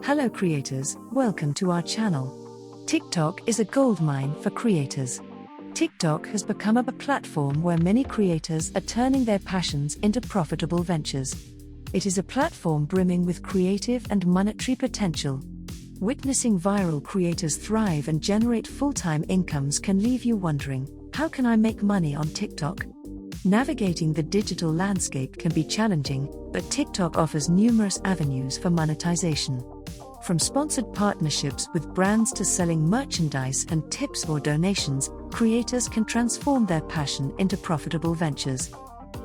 Hello creators, welcome to our channel. TikTok is a goldmine for creators. TikTok has become a platform where many creators are turning their passions into profitable ventures. It is a platform brimming with creative and monetary potential. Witnessing viral creators thrive and generate full-time incomes can leave you wondering, how can I make money on TikTok? Navigating the digital landscape can be challenging, but TikTok offers numerous avenues for monetization. From sponsored partnerships with brands to selling merchandise and tips or donations, creators can transform their passion into profitable ventures.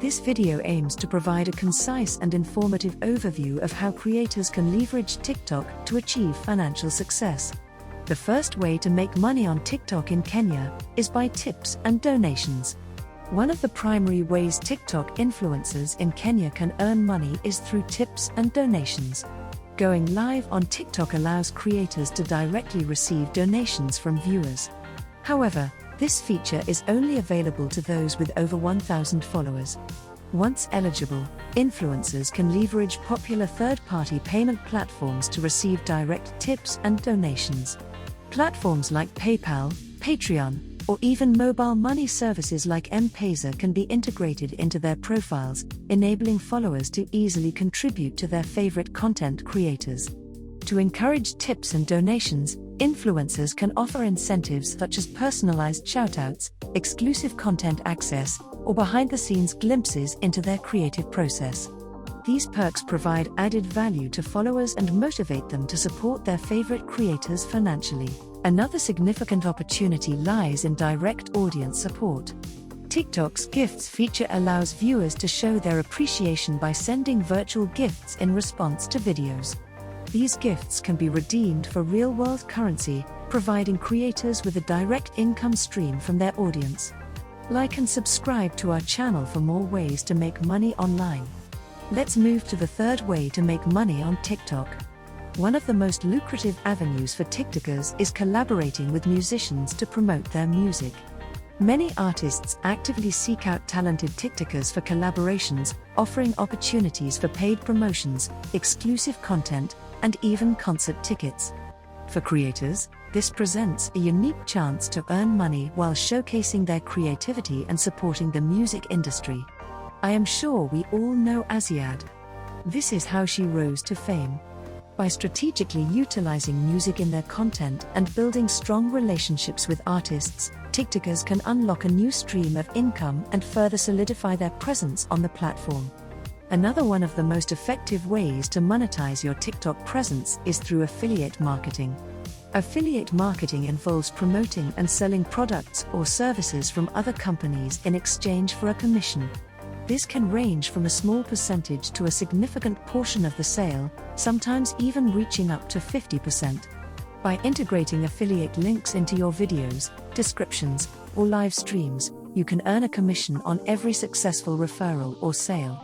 This video aims to provide a concise and informative overview of how creators can leverage TikTok to achieve financial success. The first way to make money on TikTok in Kenya is by tips and donations. One of the primary ways TikTok influencers in Kenya can earn money is through tips and donations. Going live on TikTok allows creators to directly receive donations from viewers. However, this feature is only available to those with over 1,000 followers. Once eligible, influencers can leverage popular third-party payment platforms to receive direct tips and donations. Platforms like PayPal, Patreon, or even mobile money services like M-Pesa can be integrated into their profiles, enabling followers to easily contribute to their favorite content creators. To encourage tips and donations, influencers can offer incentives such as personalized shoutouts, exclusive content access, or behind-the-scenes glimpses into their creative process. These perks provide added value to followers and motivate them to support their favorite creators financially. Another significant opportunity lies in direct audience support. TikTok's gifts feature allows viewers to show their appreciation by sending virtual gifts in response to videos. These gifts can be redeemed for real-world currency, providing creators with a direct income stream from their audience. Like and subscribe to our channel for more ways to make money online. Let's move to the third way to make money on TikTok. One of the most lucrative avenues for TikTokers is collaborating with musicians to promote their music. Many artists actively seek out talented TikTokers for collaborations, offering opportunities for paid promotions, exclusive content, and even concert tickets. For creators, this presents a unique chance to earn money while showcasing their creativity and supporting the music industry. I am sure we all know Aziad. This is how she rose to fame. By strategically utilizing music in their content and building strong relationships with artists, TikTokers can unlock a new stream of income and further solidify their presence on the platform. Another one of the most effective ways to monetize your TikTok presence is through affiliate marketing. Affiliate marketing involves promoting and selling products or services from other companies in exchange for a commission. This can range from a small percentage to a significant portion of the sale, sometimes even reaching up to 50%. By integrating affiliate links into your videos, descriptions, or live streams, you can earn a commission on every successful referral or sale.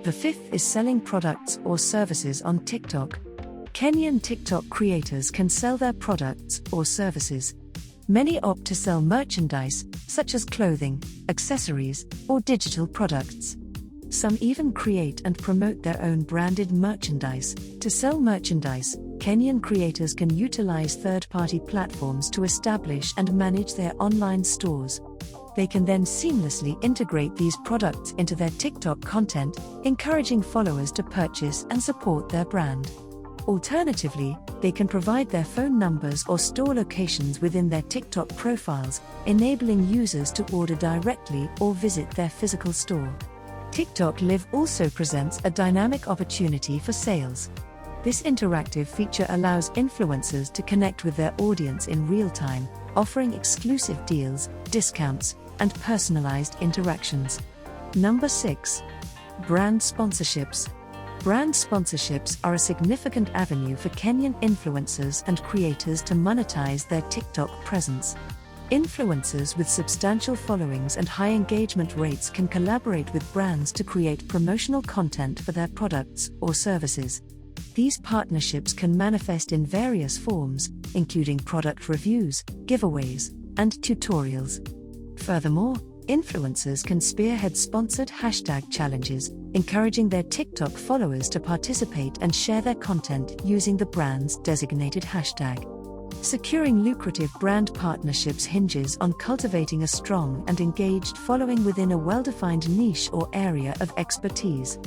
The fifth is selling products or services on TikTok. Kenyan TikTok creators can sell their products or services. Many opt to sell merchandise, such as clothing, accessories, or digital products. Some even create and promote their own branded merchandise. To sell merchandise, Kenyan creators can utilize third-party platforms to establish and manage their online stores. They can then seamlessly integrate these products into their TikTok content, encouraging followers to purchase and support their brand. Alternatively, they can provide their phone numbers or store locations within their TikTok profiles, enabling users to order directly or visit their physical store. TikTok Live also presents a dynamic opportunity for sales. This interactive feature allows influencers to connect with their audience in real time, offering exclusive deals, discounts, and personalized interactions. Number 6. Brand sponsorships. Brand sponsorships are a significant avenue for Kenyan influencers and creators to monetize their TikTok presence. Influencers with substantial followings and high engagement rates can collaborate with brands to create promotional content for their products or services. These partnerships can manifest in various forms, including product reviews, giveaways, and tutorials. Furthermore, Influencers can spearhead sponsored hashtag challenges, encouraging their TikTok followers to participate and share their content using the brand's designated hashtag. Securing lucrative brand partnerships hinges on cultivating a strong and engaged following within a well-defined niche or area of expertise.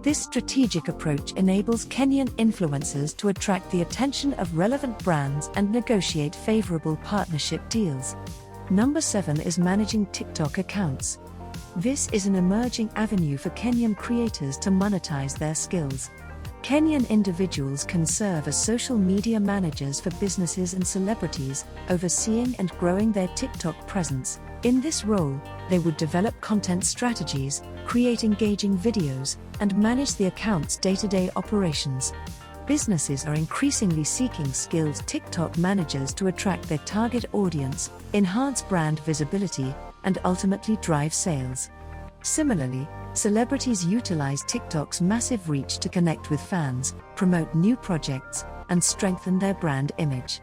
This strategic approach enables Kenyan influencers to attract the attention of relevant brands and negotiate favorable partnership deals. Number 7 is managing TikTok accounts. This is an emerging avenue for Kenyan creators to monetize their skills. Kenyan individuals can serve as social media managers for businesses and celebrities, overseeing and growing their TikTok presence. In this role, they would develop content strategies, create engaging videos, and manage the account's day-to-day operations. Businesses are increasingly seeking skilled TikTok managers to attract their target audience, enhance brand visibility, and ultimately drive sales. Similarly, celebrities utilize TikTok's massive reach to connect with fans, promote new projects, and strengthen their brand image.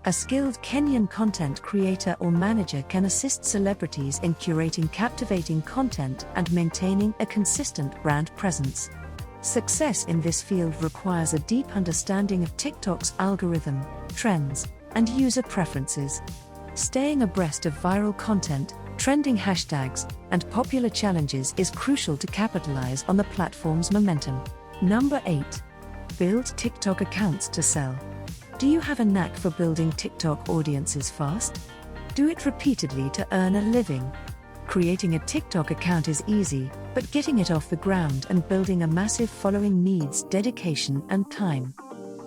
A skilled Kenyan content creator or manager can assist celebrities in curating captivating content and maintaining a consistent brand presence. Success in this field requires a deep understanding of TikTok's algorithm, trends, and user preferences. Staying abreast of viral content, trending hashtags, and popular challenges is crucial to capitalize on the platform's momentum. Number 8. Build TikTok accounts to sell. Do you have a knack for building TikTok audiences fast? Do it repeatedly to earn a living. Creating a TikTok account is easy, but getting it off the ground and building a massive following needs dedication and time.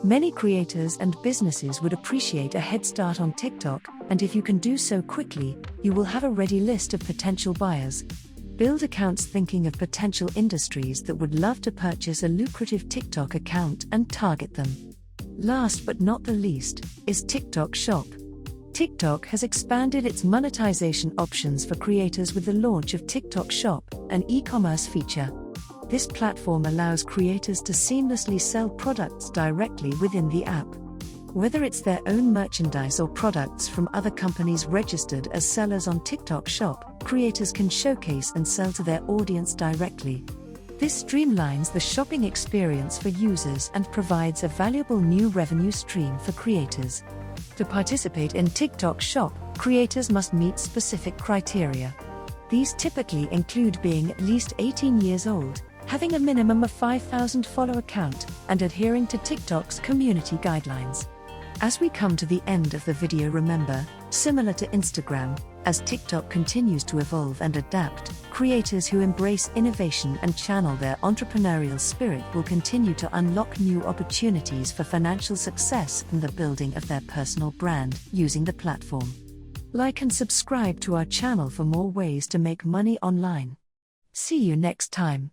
Many creators and businesses would appreciate a head start on TikTok, and if you can do so quickly, you will have a ready list of potential buyers. Build accounts thinking of potential industries that would love to purchase a lucrative TikTok account and target them. Last but not the least, is TikTok Shop. TikTok has expanded its monetization options for creators with the launch of TikTok Shop, an e-commerce feature. This platform allows creators to seamlessly sell products directly within the app. Whether it's their own merchandise or products from other companies registered as sellers on TikTok Shop, creators can showcase and sell to their audience directly. This streamlines the shopping experience for users and provides a valuable new revenue stream for creators. To participate in TikTok Shop, creators must meet specific criteria. These typically include being at least 18 years old, having a minimum of 5,000 follow account, and adhering to TikTok's community guidelines. As we come to the end of the video, remember, similar to Instagram, as TikTok continues to evolve and adapt, creators who embrace innovation and channel their entrepreneurial spirit will continue to unlock new opportunities for financial success and the building of their personal brand using the platform. Like and subscribe to our channel for more ways to make money online. See you next time.